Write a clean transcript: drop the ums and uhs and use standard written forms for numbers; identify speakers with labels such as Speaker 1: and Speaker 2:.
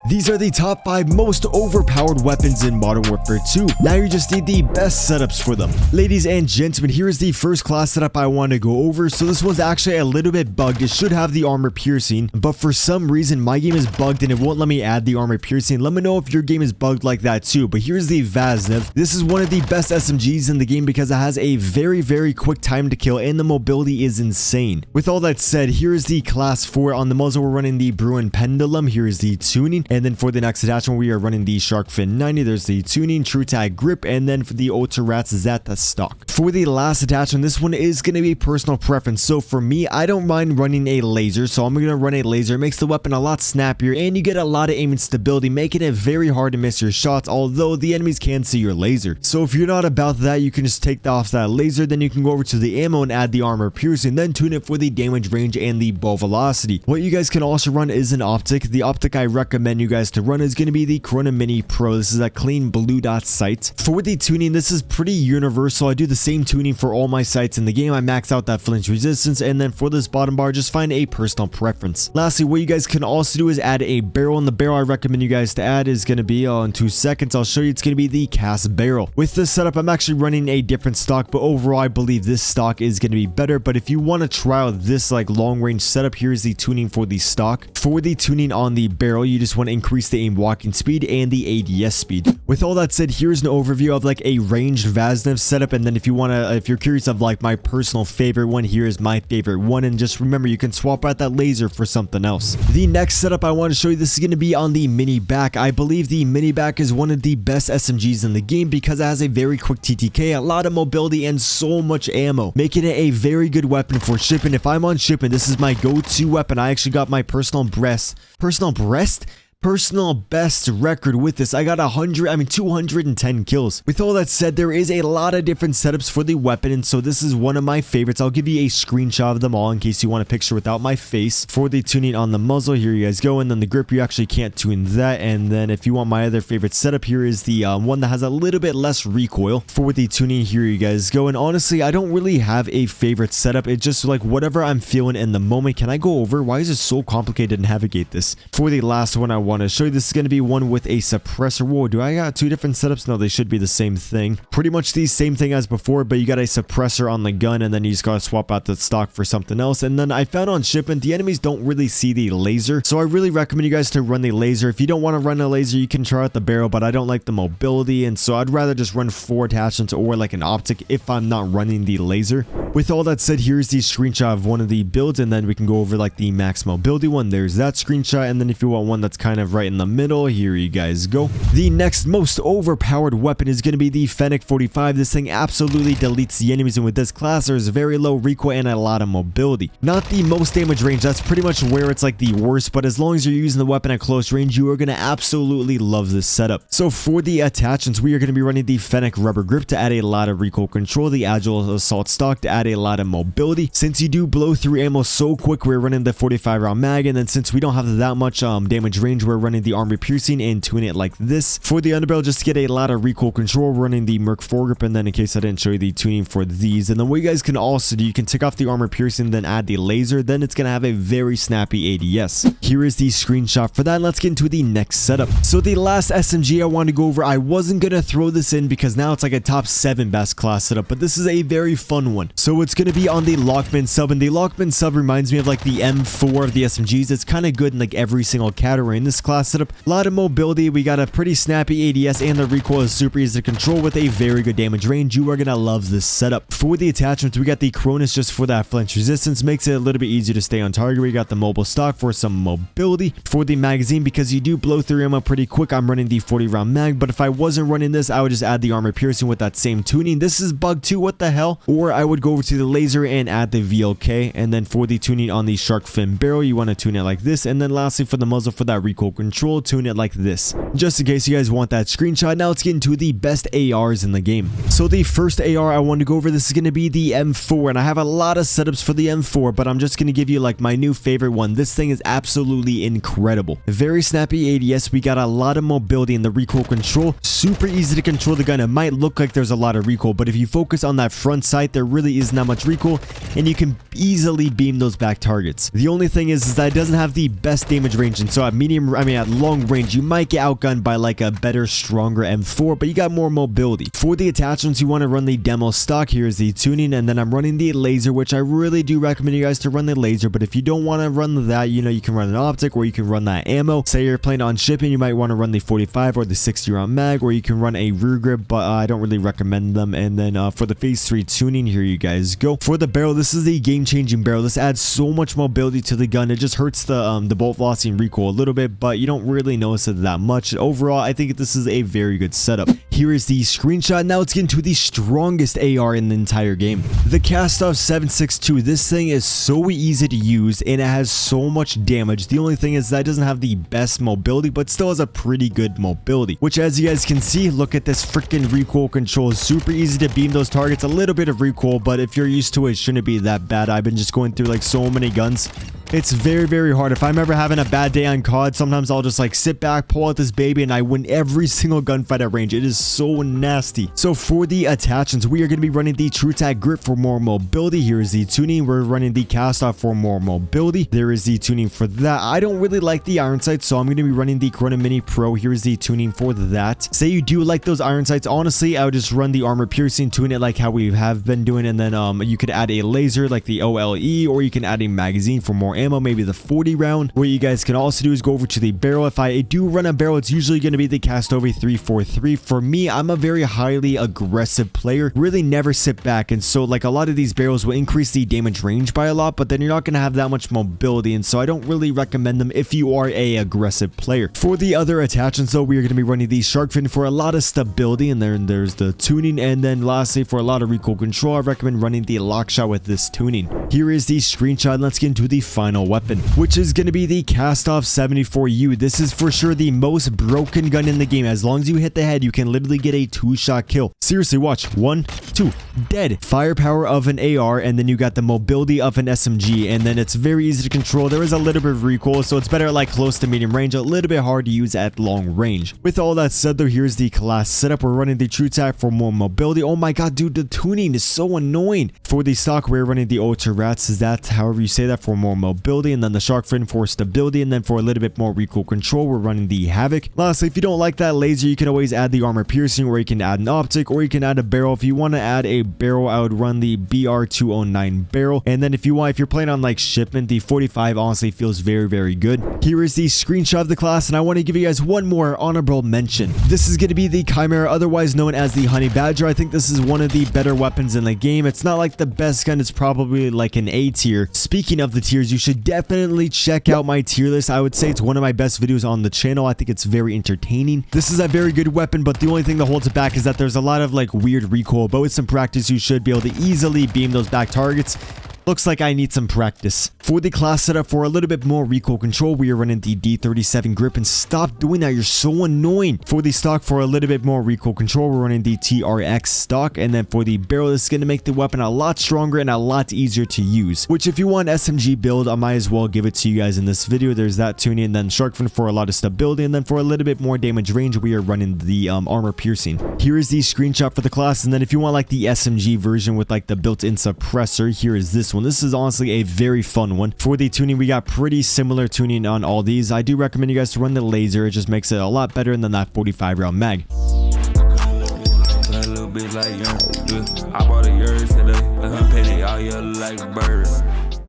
Speaker 1: These are the top 5 most overpowered weapons in Modern Warfare 2. Now you just need the best setups for them. Ladies and gentlemen, here is the first class setup I want to go over. So this one's actually a little bit bugged. It should have the armor piercing, but for some reason my game is bugged and it won't let me add the armor piercing. Let me know if your game is bugged like that too. But here's the Vasnev. This is one of the best SMGs in the game because it has a very quick time to kill and the mobility is insane. With all that said, here is the class 4. On the muzzle we're running the Bruin Pendulum. Here is the tuning, and then for the next attachment we are running the Shark Fin 90. There's the tuning, True Tag Grip, and then for the Otarats Zeta stock. For the last attachment, this one is going to be personal preference. So for me, I don't mind running a laser, so I'm going to run a laser. It makes the weapon a lot snappier and you get a lot of aim and stability, making it very hard to miss your shots, although the enemies can see your laser. So if you're not about that, you can just take off that laser, then you can go over to the ammo and add the armor piercing, then tune it for the damage range and the bow velocity. What you guys can also run is an optic. The optic I recommend you guys to run is going to be the Corona Mini Pro. This is a clean blue dot sight. For the tuning, this is pretty universal. I do the same tuning for all my sights in the game. I max out that flinch resistance, and then for this bottom bar, just find a personal preference. Lastly, what you guys can also do is add a barrel, and the barrel I recommend you guys to add is going to be in 2 seconds. I'll show you. It's going to be the cast barrel. With this setup, I'm actually running a different stock, but overall I believe this stock is going to be better. But if you want to try out this like long range setup, here's the tuning for the stock. For the tuning on the barrel, you just want to increase the aim walking speed and the ADS speed. With all that said, here's an overview of like a ranged Vasnev setup, and then if you're curious of like my personal favorite one, here is my favorite one, and just remember you can swap out that laser for something else. The next setup I want to show you, this is going to be on the mini back. I believe the mini back is one of the best SMGs in the game because it has a very quick TTK, a lot of mobility, and so much ammo, making it a very good weapon for shipping. If I'm on shipping, this is my go-to weapon. I actually got my personal best record with this. I got 210 kills. With all that said, there is a lot of different setups for the weapon, and so this is one of my favorites. I'll give you a screenshot of them all in case you want a picture without my face. For the tuning on the muzzle, here you guys go, and then the grip, you actually can't tune that. And then if you want my other favorite setup, here is the one that has a little bit less recoil. For the tuning, here you guys go, and honestly I don't really have a favorite setup. It's just like whatever I'm feeling in the moment. Can I go over? Why is it so complicated to navigate this? For the last one I want to show you, this is going to be one with a suppressor. Whoa, do I got 2 different setups? No, they should be the same thing. Pretty much the same thing as before, but you got a suppressor on the gun, and then you just got to swap out the stock for something else. And then I found on shipment, the enemies don't really see the laser, so I really recommend you guys to run the laser. If you don't want to run a laser, you can try out the barrel, but I don't like the mobility, and so I'd rather just run 4 attachments or like an optic if I'm not running the laser. With all that said, here's the screenshot of one of the builds, and then we can go over like the max mobility one. There's that screenshot, and then if you want one that's kind of right in the middle, here you guys go. The next most overpowered weapon is going to be the Fennec 45. This thing absolutely deletes the enemies, and with this class there's very low recoil and a lot of mobility. Not the most damage range, that's pretty much where it's like the worst, but as long as you're using the weapon at close range, you are going to absolutely love this setup. So for the attachments, we are going to be running the Fennec rubber grip to add a lot of recoil control, the agile assault stock to add a lot of mobility. Since you do blow through ammo so quick, we're running the 45 round mag, and then since we don't have that much damage range, we're running the armor piercing and tune it like this. For the underbarrel, just to get a lot of recoil control, running the Merc foregrip, and then in case I didn't show you the tuning for these. And then what you guys can also do, you can take off the armor piercing, then add the laser, then it's gonna have a very snappy ADS. Here is the screenshot for that, and let's get into the next setup. So the last SMG I want to go over, I wasn't gonna throw this in because now it's like a top 7 best class setup, but this is a very fun one. So it's gonna be on the Lockman sub, and the Lockman sub reminds me of like the M4 of the SMGs. It's kind of good in like every single category in this class setup. A lot of mobility, we got a pretty snappy ADS, and the recoil is super easy to control with a very good damage range. You are gonna love this setup. For the attachments, we got the Cronus just for that flinch resistance, makes it a little bit easier to stay on target. We got the mobile stock for some mobility. For the magazine, because you do blow through ammo pretty quick, I'm running the 40 round mag, but if I wasn't running this, I would just add the armor piercing with that same tuning. This is bugged too, what the hell? Or I would go over to the laser and add the VLK, and then for the tuning on the shark fin barrel, you want to tune it like this, and then lastly for the muzzle, for that recoil control, tune it like this. Just in case you guys want that screenshot. Now let's get into the best ARs in the game. So the first AR I want to go over, this is going to be the M4, and I have a lot of setups for the M4, but I'm just going to give you like my new favorite one. This thing is absolutely incredible. Very snappy ADS, we got a lot of mobility in the recoil control, super easy to control the gun. It might look like there's a lot of recoil, but if you focus on that front sight, there really isn't that much recoil, and you can easily beam those back targets. The only thing is that it doesn't have the best damage range, and so at at long range, you might get outgunned by like a better, stronger M4, but you got more mobility. For the attachments, you want to run the demo stock. Here's the tuning, and then I'm running the laser, which I really do recommend you guys to run the laser, but if you don't want to run that, you know, you can run an optic, or you can run that ammo. Say you're playing on shipping, you might want to run the 45 or the 60 round mag, or you can run a rear grip, but I don't really recommend them. And then for the phase 3 tuning, here you guys go. For the barrel, this is the game-changing barrel. This adds so much mobility to the gun. It just hurts the bolt velocity and recoil a little bit, but you don't really notice it that much. Overall, I think this is a very good setup. Here is the screenshot. Now let's get into the strongest AR in the entire game, the Kastov 7.62. This thing is so easy to use, and it has so much damage. The only thing is that it doesn't have the best mobility, but still has a pretty good mobility, which, as you guys can see, look at this freaking recoil control. Super easy to beam those targets. A little bit of recoil, but if you're used to it, it shouldn't be that bad. I've been just going through like so many guns. It's very hard. If I'm ever having a bad day on COD, sometimes I'll just like sit back, pull out this baby, and I win every single gunfight at range. It is so nasty. So for the attachments, we are going to be running the True Tag grip for more mobility. Here is the tuning. We're running the Kastov for more mobility. There is the tuning for that. I don't really like the iron sights, so I'm going to be running the Corona Mini Pro. Here's the tuning for that. Say you do like those iron sights, honestly, I would just run the armor piercing, tune it like how we have been doing, and then you could add a laser like the OLE, or you can add a magazine for more ammo, maybe the 40 round. What you guys can also do is go over to the barrel. If I do run a barrel, it's usually going to be the Kastov 343. For me, I'm a very highly aggressive player, really never sit back, and so like a lot of these barrels will increase the damage range by a lot, but then you're not going to have that much mobility, and so I don't really recommend them if you are a aggressive player. For the other attachments though, we are going to be running the shark fin for a lot of stability, and then there's the tuning, and then lastly for a lot of recoil control, I recommend running the lock shot with this tuning. Here is the screenshot. Let's get into the final weapon, which is going to be the Kastov 74U. This is for sure the most broken gun in the game. As long as you hit the head, you can literally get a 2-shot kill. Seriously, watch. 1, 2, dead. Firepower of an AR, and then you got the mobility of an SMG, and then it's very easy to control. There is a little bit of recoil, so it's better like close to medium range, a little bit hard to use at long range. With all that said though, here's the class setup. We're running the True Tag for more mobility. Oh my god, dude, the tuning is so annoying. For the stock, we're running the Ultra Rats, is that however you say that, for more mobility, and then the shark fin for stability, and then for a little bit more recoil control, we're running the Havoc. Lastly, if you don't like that laser, you can always add the armor piercing, or you can add an optic, or you can add a barrel. If you want to add a barrel, I would run the BR209 barrel, and then if you're playing on like shipment, the 45 honestly feels very good. Here is the screenshot of the class, and I want to give you guys one more honorable mention. This is going to be the Chimera, otherwise known as the Honey Badger. I think this is one of the better weapons in the game. It's not like the best gun, it's probably like an A tier. Speaking of the tiers, you should definitely check out my tier list. I would say it's one of my best videos on the channel. I think it's very entertaining. This is a very good weapon, but the only thing that holds it back is that there's a lot of like weird recoil, but with some practice you should be able to easily beam those back targets. Looks like I need some practice. For the class setup, for a little bit more recoil control, we are running the D37 grip, and stop doing that, you're so annoying. For the stock, for a little bit more recoil control, we're running the TRX stock, and then for the barrel, this is going to make the weapon a lot stronger and a lot easier to use, which if you want SMG build, I might as well give it to you guys in this video. There's that tuning, and then shark fin for a lot of stability, and then for a little bit more damage range, we are running the armor piercing. Here is the screenshot for the class, and then if you want like the SMG version with like the built-in suppressor, here is this one. This is honestly a very fun one. For the tuning, we got pretty similar tuning on all these. I do recommend you guys to run the laser. It just makes it a lot better than that 45 round mag. I bought a yard today, penny all yellow like bird.